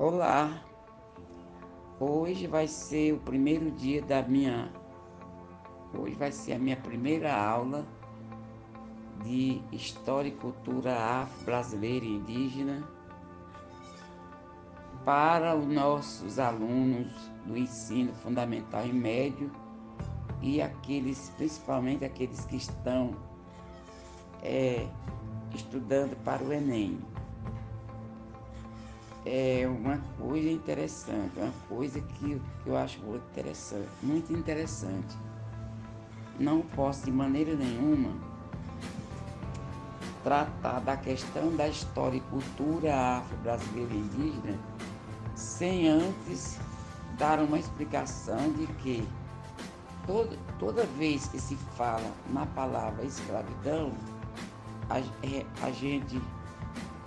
Olá, hoje vai ser o primeiro dia da minha. Hoje vai ser a minha primeira aula de História e Cultura Afro-Brasileira e Indígena para os nossos alunos do ensino fundamental e médio e principalmente aqueles que estão estudando para o Enem. É uma coisa interessante, uma coisa que eu acho muito interessante. Não posso de maneira nenhuma tratar da questão da história e cultura afro-brasileira e indígena sem antes dar uma explicação de que toda vez que se fala na palavra escravidão, a gente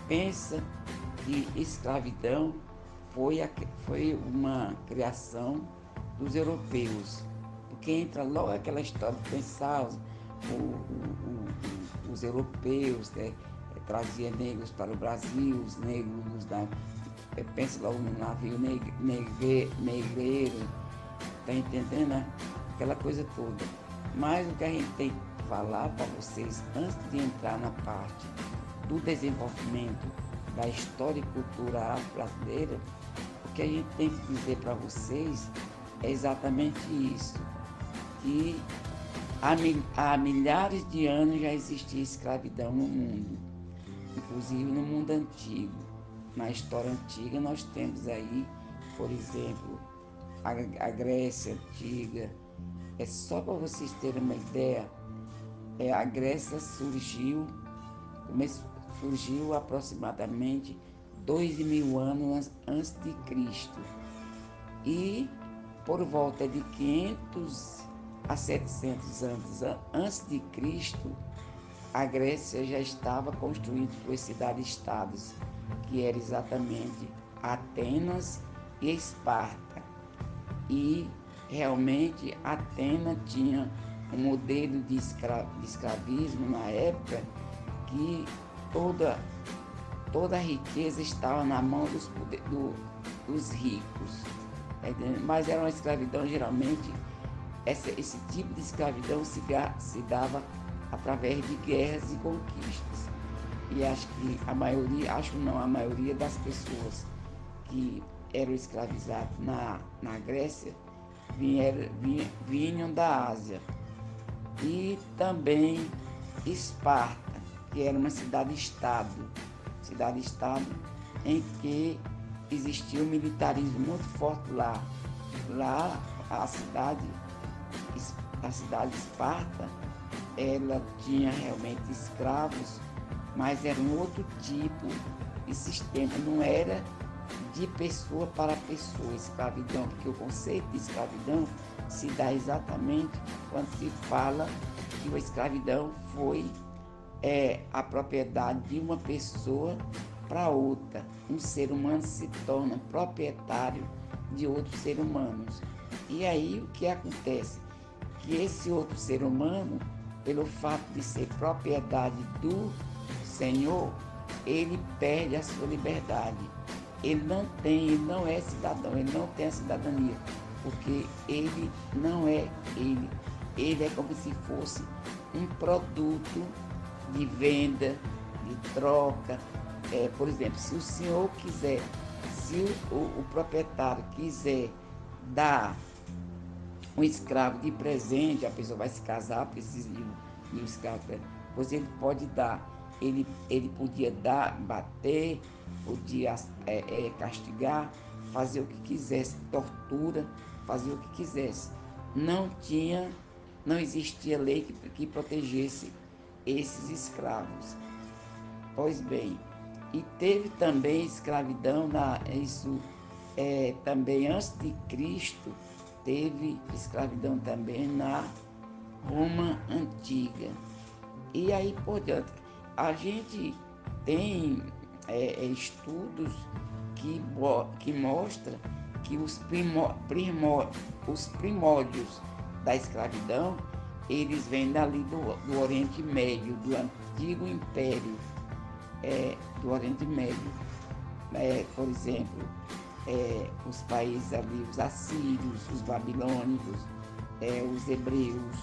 pensa que escravidão foi uma criação dos europeus, porque entra logo aquela história de pensar os europeus, né, traziam negros para o Brasil, os negros pensa logo no navio negreiro, tá entendendo, né? Aquela coisa toda. Mas o que a gente tem que falar para vocês, antes de entrar na parte do desenvolvimento da história e cultura afro-brasileira, o que a gente tem que dizer para vocês é exatamente isso, que há milhares de anos já existia escravidão no mundo, inclusive no mundo antigo. Na história antiga nós temos aí, por exemplo, a Grécia Antiga. É só para vocês terem uma ideia, a Grécia surgiu aproximadamente 2.000 anos antes de Cristo. E por volta de 500 a 700 anos antes de Cristo, a Grécia já estava construindo suas cidades-estados, que era exatamente Atenas e Esparta. E realmente Atenas tinha um modelo de escravismo na época que toda a riqueza estava na mão dos ricos. Mas era uma escravidão, geralmente, esse tipo de escravidão se dava através de guerras e conquistas. E acho que a maioria das pessoas que eram escravizadas na Grécia vinham da Ásia. E também Esparta, que era uma cidade-estado em que existia um militarismo muito forte lá. Lá a cidade Esparta, ela tinha realmente escravos, mas era um outro tipo de sistema, não era de pessoa para pessoa, escravidão, porque o conceito de escravidão se dá exatamente quando se fala que a escravidão foi a propriedade de uma pessoa para outra. Um ser humano se torna proprietário de outros seres humanos. E aí o que acontece? Que esse outro ser humano, pelo fato de ser propriedade do Senhor, ele perde a sua liberdade. Ele não é cidadão, ele não tem a cidadania, porque ele não é ele. Ele é como se fosse um produto de venda, de troca. Por exemplo, se o senhor quiser, se o proprietário quiser dar um escravo de presente, a pessoa vai se casar, precisa de um escravo, pois ele pode dar. Ele podia dar, bater, podia castigar, fazer o que quisesse, tortura, fazer o que quisesse. Não existia lei que protegesse esses escravos. Pois bem, e teve também escravidão, também antes de Cristo, teve escravidão também na Roma Antiga. E aí por diante, a gente tem estudos que mostram que os primórdios da escravidão, eles vêm dali do Oriente Médio, do antigo império do Oriente Médio. Por exemplo, os países ali, os assírios, os babilônicos, os hebreus,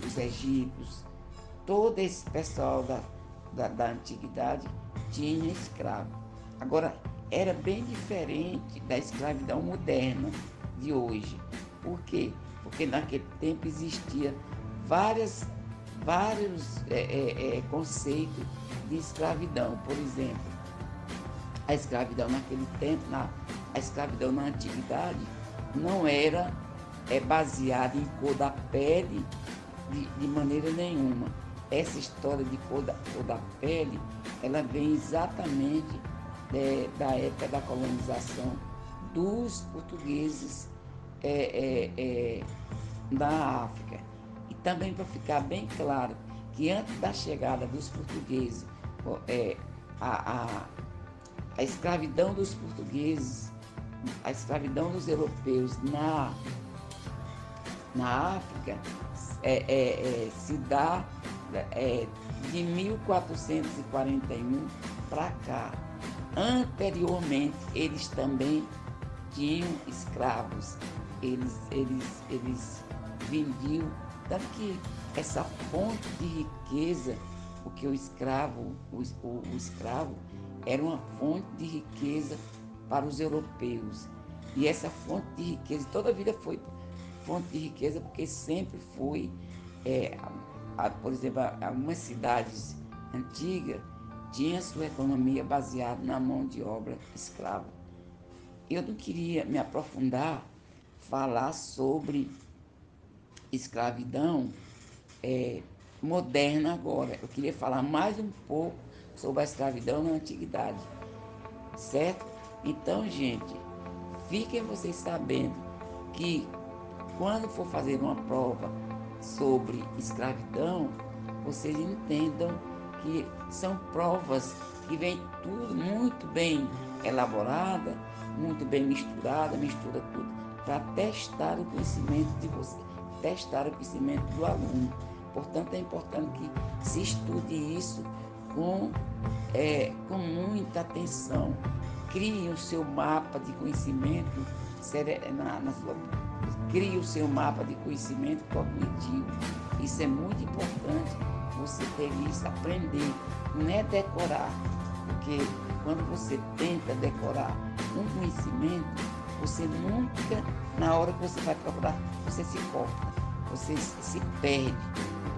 os egípcios, todo esse pessoal da antiguidade tinha escravo. Agora, era bem diferente da escravidão moderna de hoje. Por quê? Porque naquele tempo existia vários conceitos de escravidão. Por exemplo, a escravidão naquele tempo, a escravidão na antiguidade, não era baseada em cor da pele de maneira nenhuma. Essa história de cor da pele, ela vem exatamente da época da colonização dos portugueses da África. E também para ficar bem claro que antes da chegada dos portugueses, a escravidão dos portugueses, a escravidão dos europeus na África se dá de 1441 para cá. Anteriormente, eles também tinham escravos, eles vendiam, tanto que essa fonte de riqueza, porque o escravo era uma fonte de riqueza para os europeus. E essa fonte de riqueza, toda a vida foi fonte de riqueza, porque sempre foi, por exemplo, algumas cidades antigas tinham sua economia baseada na mão de obra escrava. Eu não queria me aprofundar, falar sobre escravidão moderna agora. Eu queria falar mais um pouco sobre a escravidão na antiguidade, certo? Então, gente, fiquem vocês sabendo que quando for fazer uma prova sobre escravidão, vocês entendam que são provas que vem tudo muito bem elaborada, muito bem mistura tudo, para testar o conhecimento de você, testar o conhecimento do aluno. Portanto, é importante que se estude isso com muita atenção. Crie o seu mapa de conhecimento crie o seu mapa de conhecimento cognitivo. Isso é muito importante, você ter isso, aprender, não é decorar, porque quando você tenta decorar um conhecimento, você nunca, na hora que você vai procurar, você se corta, você se perde,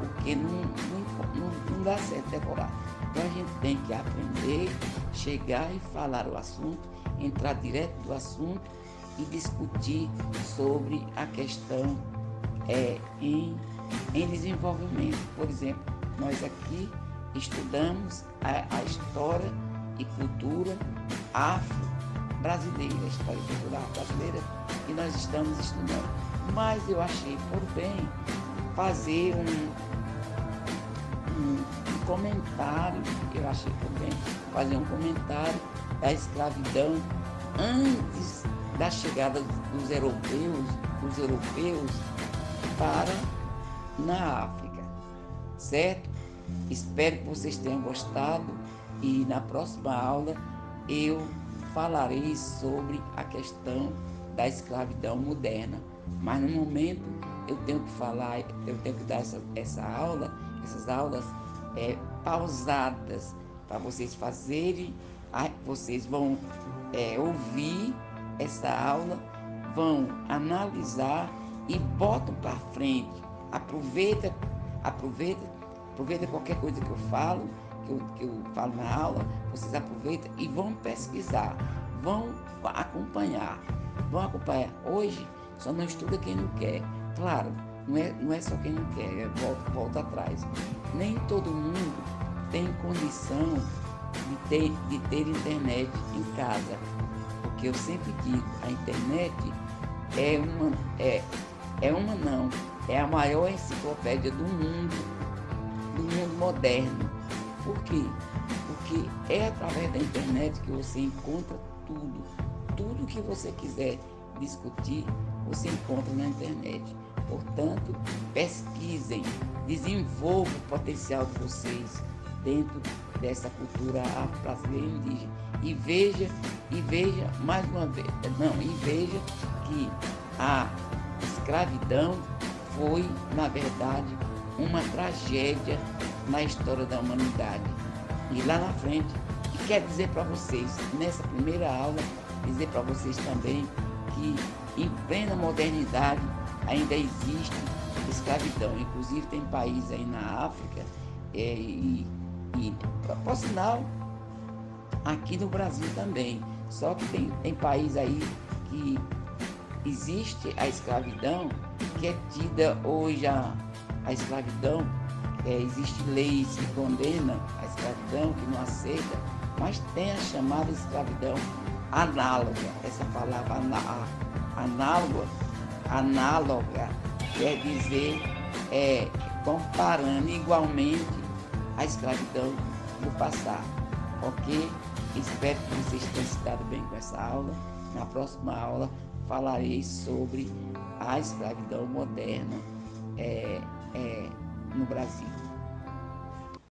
porque não dá certo decorar. Então a gente tem que aprender, chegar e falar o assunto, entrar direto do assunto e discutir sobre a questão em desenvolvimento. Por exemplo, nós aqui estudamos a história e cultura afro-brasileira, a história e cultura afro-brasileira que nós estamos estudando. Mas eu achei por bem fazer um comentário, da escravidão antes da chegada dos europeus na África, certo? Espero que vocês tenham gostado e na próxima aula eu falarei sobre a questão da escravidão moderna. Mas no momento eu tenho que dar essas aulas pausadas para vocês fazerem. Vocês vão ouvir essa aula, vão analisar e botam para frente. Aproveita qualquer coisa que eu falo, que eu falo na aula, vocês aproveitam e vão pesquisar, vão acompanhar. Hoje só não estuda quem não quer. Claro, não é só quem não quer, volta atrás. Nem todo mundo tem condição de ter internet em casa. Porque eu sempre digo, a internet é a maior enciclopédia do mundo moderno. Por quê? Porque é através da internet que você encontra tudo que você quiser discutir, você encontra na internet. Portanto, pesquisem, desenvolvam o potencial de vocês dentro dessa cultura afro-brasileira indígena. E veja mais uma vez, veja que a escravidão foi, na verdade, uma tragédia na história da humanidade. E lá na frente, e quero dizer para vocês, nessa primeira aula, dizer para vocês também que em plena modernidade ainda existe escravidão. Inclusive tem países aí na África por sinal, aqui no Brasil também. Só que tem país aí que existe a escravidão, que é tida hoje a escravidão. Existem leis que condenam a escravidão, que não aceita, mas tem a chamada escravidão análoga. Essa palavra análoga quer dizer comparando igualmente a escravidão do passado. Ok? Espero que vocês tenham se dado bem com essa aula. Na próxima aula falarei sobre a escravidão moderna no Brasil.